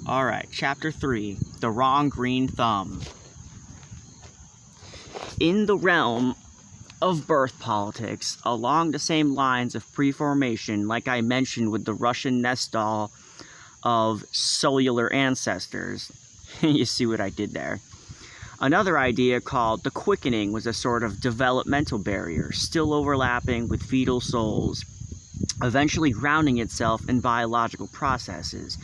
Alright, Chapter 3, The Wrong Green Thumb. In the realm of birth politics, along the same lines of preformation, like I mentioned with the Russian nest doll of cellular ancestors, you see what I did there. Another idea called the quickening was a sort of developmental barrier, still overlapping with fetal souls, eventually grounding itself in biological processes.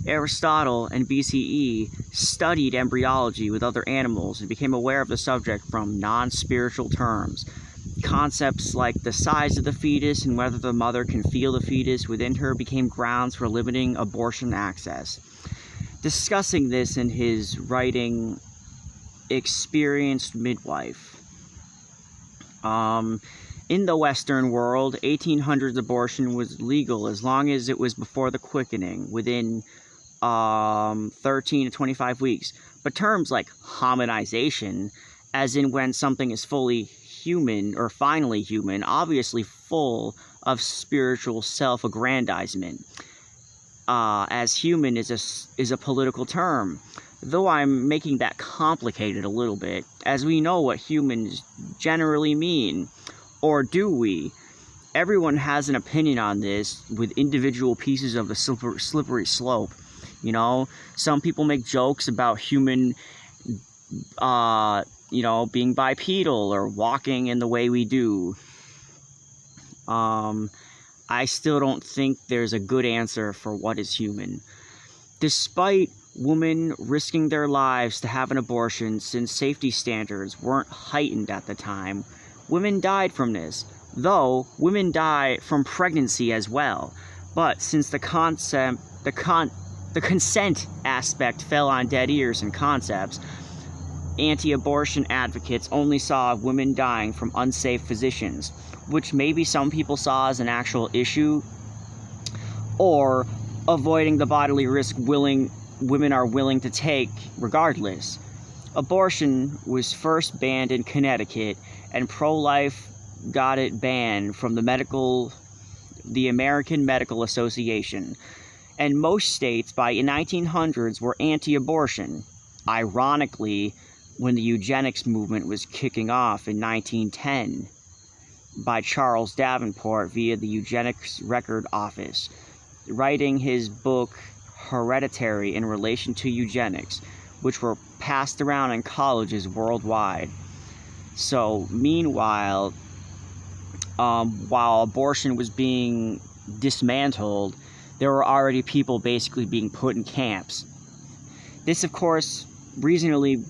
Aristotle and BCE studied embryology with other animals and became aware of the subject from non-spiritual terms. Concepts like the size of the fetus and whether the mother can feel the fetus within her became grounds for limiting abortion access. Discussing this in his writing, Experienced Midwife. In the Western world, 1800s abortion was legal as long as it was before the quickening, within 13 to 25 weeks. But terms like hominization, as in when something is fully human or finally human, obviously full of spiritual self-aggrandizement, as human is a political term. Though I'm making that complicated a little bit, as we know what humans generally mean. Or do we? Everyone has an opinion on this with individual pieces of the slippery slope. You know, some people make jokes about human, being bipedal or walking in the way we do. I still don't think there's a good answer for what is human. Despite women risking their lives to have an abortion since safety standards weren't heightened at the time, women died from this, though women die from pregnancy as well. But since the consent aspect fell on dead ears and concepts, anti-abortion advocates only saw women dying from unsafe physicians, which maybe some people saw as an actual issue, or avoiding the bodily risk women are willing to take regardless. Abortion was first banned in Connecticut, and pro-life got it banned from the American Medical Association. And most states by the 1900s were anti-abortion. Ironically, when the eugenics movement was kicking off in 1910 by Charles Davenport via the Eugenics Record Office, writing his book Hereditary in relation to eugenics, which were passed around in colleges worldwide. So, meanwhile, while abortion was being dismantled, there were already people basically being put in camps. This, of course, reasonably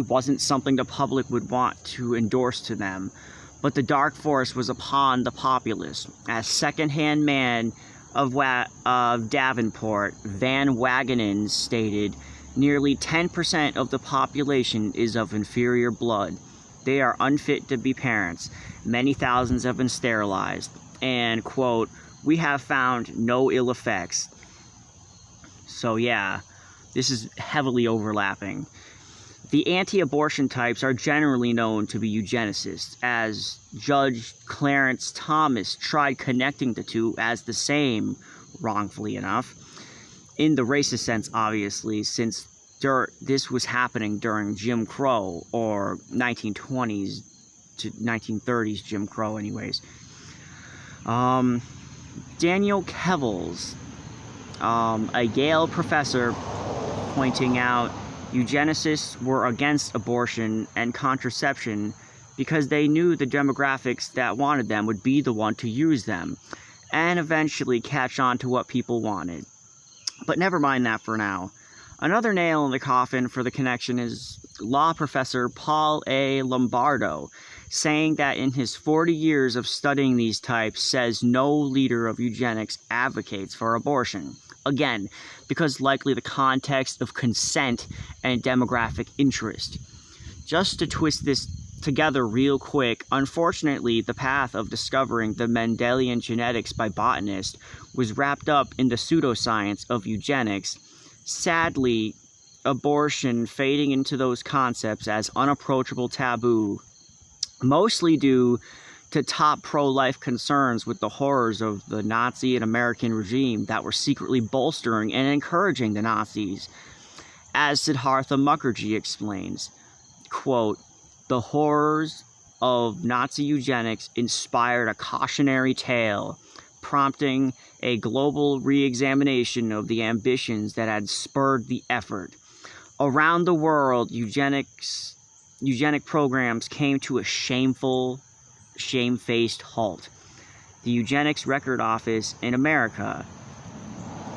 wasn't something the public would want to endorse to them, but the dark force was upon the populace. As second-hand man of Davenport, Van Wagenen stated, nearly 10% of the population is of inferior blood. They are unfit to be parents. Many thousands have been sterilized. And, quote, we have found no ill effects. So yeah, this is heavily overlapping. The anti-abortion types are generally known to be eugenicists, as Judge Clarence Thomas tried connecting the two as the same, wrongfully enough, in the racist sense, obviously, since this was happening during Jim Crow, or 1920s to 1930s Jim Crow anyways. Daniel Kevels, a Yale professor, pointing out eugenicists were against abortion and contraception because they knew the demographics that wanted them would be the one to use them and eventually catch on to what people wanted. But never mind that for now. Another nail in the coffin for the connection is law professor Paul A. Lombardo, saying that in his 40 years of studying these types says no leader of eugenics advocates for abortion. Again, because likely the context of consent and demographic interest. Just to twist this together real quick, unfortunately, the path of discovering the Mendelian genetics by botanists was wrapped up in the pseudoscience of eugenics. Sadly, abortion fading into those concepts as unapproachable taboo, mostly due to top pro-life concerns with the horrors of the Nazi and American regime that were secretly bolstering and encouraging the Nazis. As Siddhartha Mukherjee explains, quote, "The horrors of Nazi eugenics inspired a cautionary tale, prompting a global re-examination of the ambitions that had spurred the effort. Around the world, eugenic programs came to a shamefaced halt. The Eugenics Record Office in America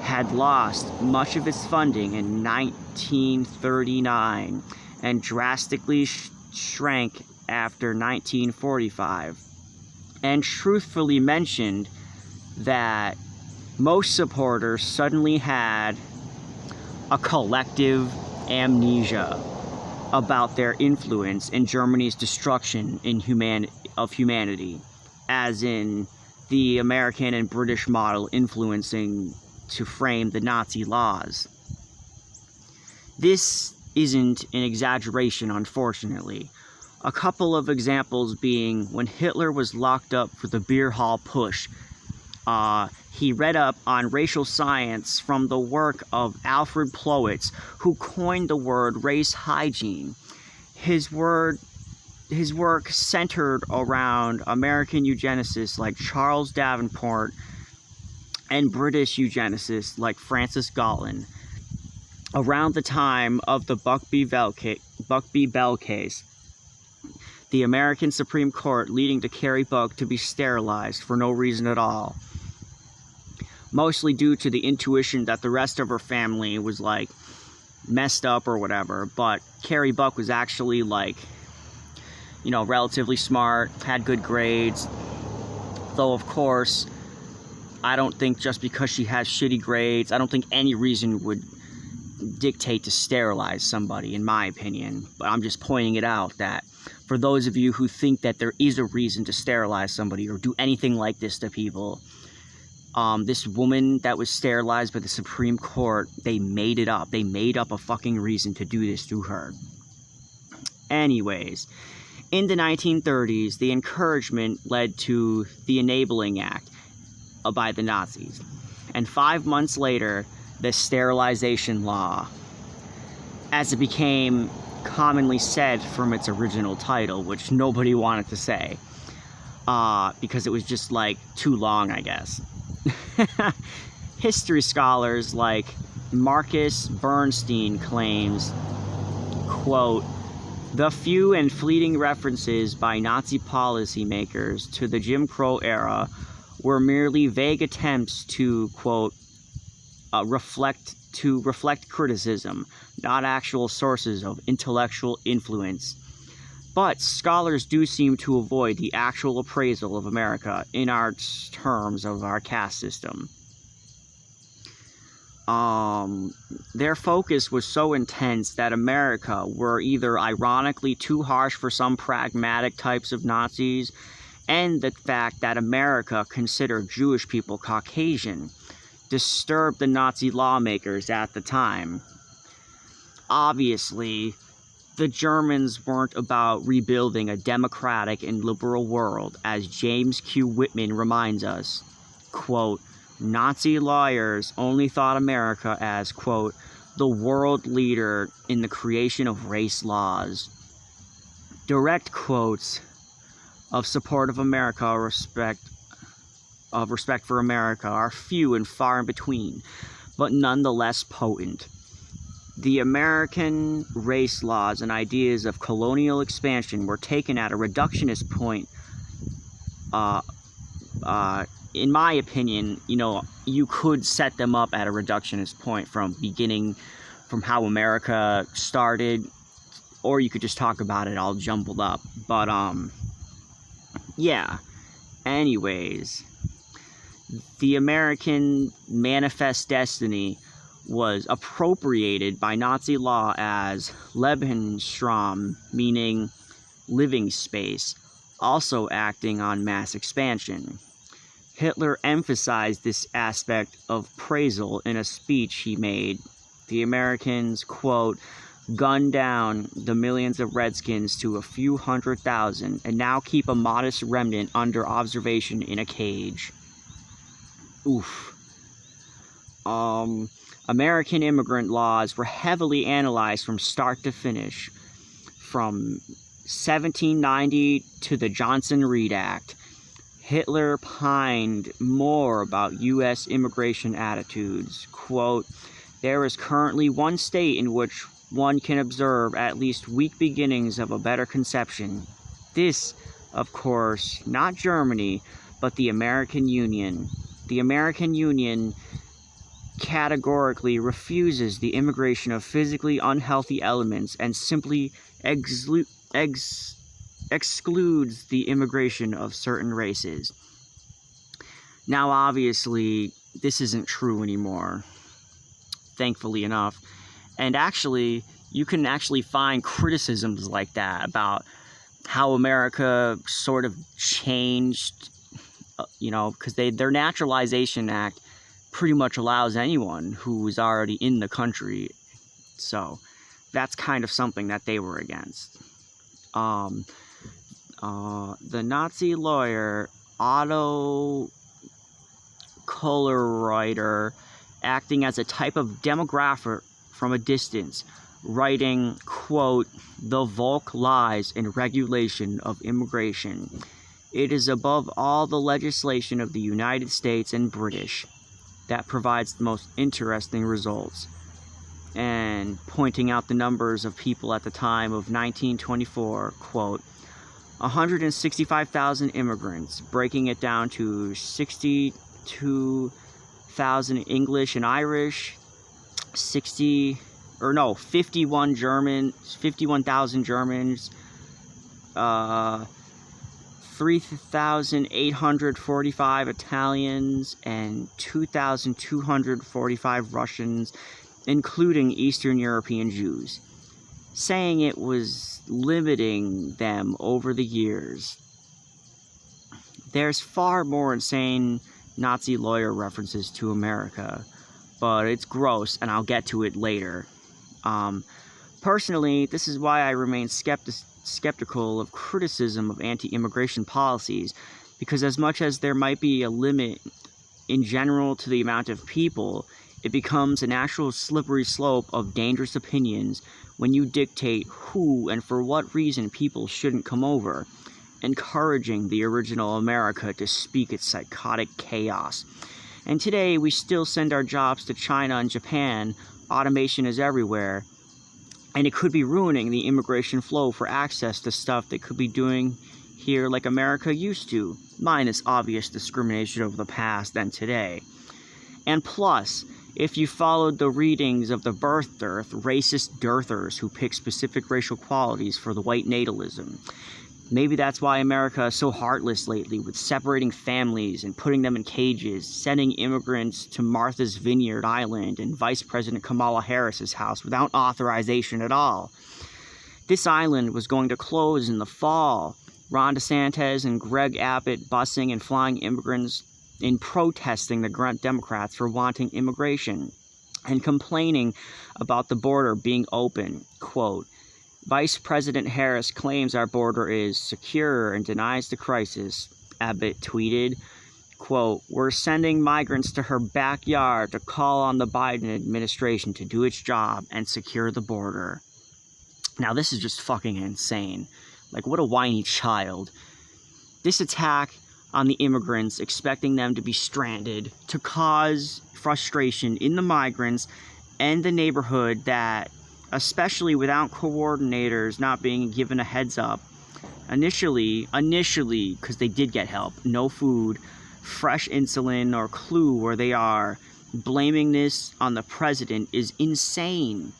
had lost much of its funding in 1939 and drastically shrank after 1945, and truthfully mentioned that most supporters suddenly had a collective amnesia about their influence in Germany's destruction of humanity, as in the American and British model influencing to frame the Nazi laws. This isn't an exaggeration, unfortunately. A couple of examples being when Hitler was locked up for the beer hall push. He read up on racial science from the work of Alfred Plowitz, who coined the word race hygiene. His work centered around American eugenicists like Charles Davenport and British eugenicists like Francis Galton. Around the time of the Buckby Bell case, the American Supreme Court leading to Carrie Buck to be sterilized for no reason at all, mostly due to the intuition that the rest of her family was like messed up or whatever, but Carrie Buck was actually like, relatively smart, had good grades, though of course I don't think just because she has shitty grades, I don't think any reason would dictate to sterilize somebody, in my opinion. But I'm just pointing it out that for those of you who think that there is a reason to sterilize somebody or do anything like this to people, this woman that was sterilized by the Supreme Court, they made it up. They made up a fucking reason to do this to her. Anyways, in the 1930s, the encouragement led to the Enabling Act by the Nazis. And 5 months later, the sterilization law, as it became commonly said from its original title, which nobody wanted to say, because it was just like too long, I guess. History scholars like Marcus Bernstein claims, quote, "The few and fleeting references by Nazi policymakers to the Jim Crow era were merely vague attempts to, quote, reflect criticism, not actual sources of intellectual influence. But scholars do seem to avoid the actual appraisal of America in our terms of our caste system. Their focus was so intense that America were either ironically too harsh for some pragmatic types of Nazis, and the fact that America considered Jewish people Caucasian disturbed the Nazi lawmakers at the time. Obviously, the Germans weren't about rebuilding a democratic and liberal world, as James Q. Whitman reminds us. Quote, "Nazi lawyers only thought America as, quote, the world leader in the creation of race laws." Direct quotes of support of America, respect for America, are few and far in between, but nonetheless potent. The American race laws and ideas of colonial expansion were taken at a reductionist point. In my opinion, you could set them up at a reductionist point from how America started, or you could just talk about it all jumbled up. But, yeah. Anyways, the American Manifest Destiny was appropriated by Nazi law as Lebensraum, meaning living space, also acting on mass expansion. Hitler emphasized this aspect of appraisal in a speech he made. The Americans, quote, gunned down the millions of Redskins to a few 100,000, and now keep a modest remnant under observation in a cage. Oof. American immigrant laws were heavily analyzed from start to finish, from 1790 to the Johnson-Reed Act. Hitler pined more about U.S. immigration attitudes. Quote, "There is currently one state in which one can observe at least weak beginnings of a better conception. This, of course, not Germany, but the American Union. The American Union categorically refuses the immigration of physically unhealthy elements and simply excludes the immigration of certain races." Now, obviously, this isn't true anymore, thankfully enough. And actually, you can actually find criticisms like that about how America sort of changed, because their Naturalization Act pretty much allows anyone who is already in the country. So that's kind of something that they were against. The Nazi lawyer Otto Kohlerreiter, acting as a type of demographer from a distance, writing, quote, "The Volk lies in regulation of immigration. It is above all the legislation of the United States and British that provides the most interesting results," and pointing out the numbers of people at the time of 1924, quote, 165,000 immigrants, breaking it down to 62,000 English and Irish, 51,000 Germans, 3,845 Italians, and 2,245 Russians, including Eastern European Jews, saying it was limiting them over the years. There's far more insane Nazi lawyer references to America, but it's gross, and I'll get to it later. Personally, this is why I remain skeptical of criticism of anti-immigration policies, because as much as there might be a limit in general to the amount of people, it becomes an actual slippery slope of dangerous opinions when you dictate who and for what reason people shouldn't come over, encouraging the original America to speak its psychotic chaos. And today, we still send our jobs to China and Japan. Automation is everywhere, and it could be ruining the immigration flow for access to stuff they could be doing here like America used to, minus obvious discrimination over the past and today. And plus, if you followed the readings of the birth dearth, racist dearthers who pick specific racial qualities for the white natalism, maybe that's why America is so heartless lately, with separating families and putting them in cages, sending immigrants to Martha's Vineyard Island and Vice President Kamala Harris's house without authorization at all. This island was going to close in the fall. Ron DeSantis and Greg Abbott busing and flying immigrants in protesting the Democrats for wanting immigration and complaining about the border being open. Quote, "Vice President Harris claims our border is secure and denies the crisis," Abbott tweeted. Quote, "We're sending migrants to her backyard to call on the Biden administration to do its job and secure the border." Now, this is just fucking insane. Like, what a whiny child. This attack on the immigrants, expecting them to be stranded, to cause frustration in the migrants and the neighborhood that, especially without coordinators not being given a heads up, initially, because they did get help, no food, fresh insulin, or clue where they are, blaming this on the president is insane.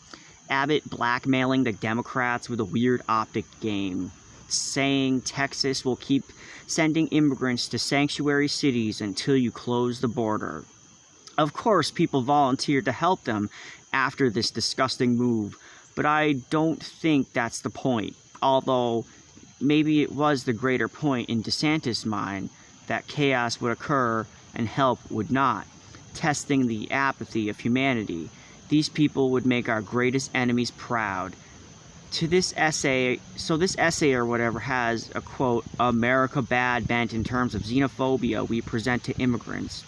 Abbott blackmailing the Democrats with a weird optic game, saying Texas will keep sending immigrants to sanctuary cities until you close the border. Of course, people volunteered to help them after this disgusting move, but I don't think that's the point, although maybe it was the greater point in DeSantis' mind that chaos would occur and help would not, testing the apathy of humanity. These people would make our greatest enemies proud. To this essay, so this essay or whatever has a quote, America bad bent in terms of xenophobia we present to immigrants,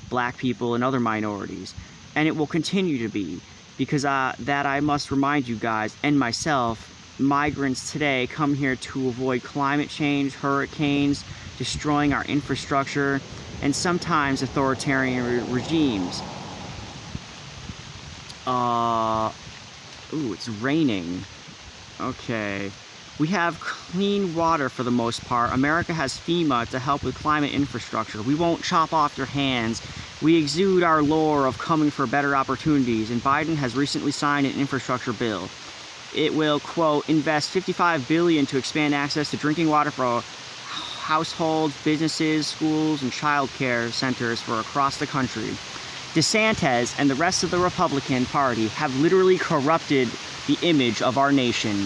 black people, and other minorities. And it will continue to be, because that I must remind you guys, and myself, migrants today come here to avoid climate change, hurricanes, destroying our infrastructure, and sometimes authoritarian regimes. Ooh, it's raining. Okay. We have clean water for the most part. America has Fema to help with climate infrastructure. We won't chop off your hands. We exude our lore of coming for better opportunities, and Biden has recently signed an infrastructure bill. It will, quote, invest $55 billion to expand access to drinking water for households, businesses, schools, and child care centers for across the country. DeSantis and the rest of the Republican Party have literally corrupted the image of our nation.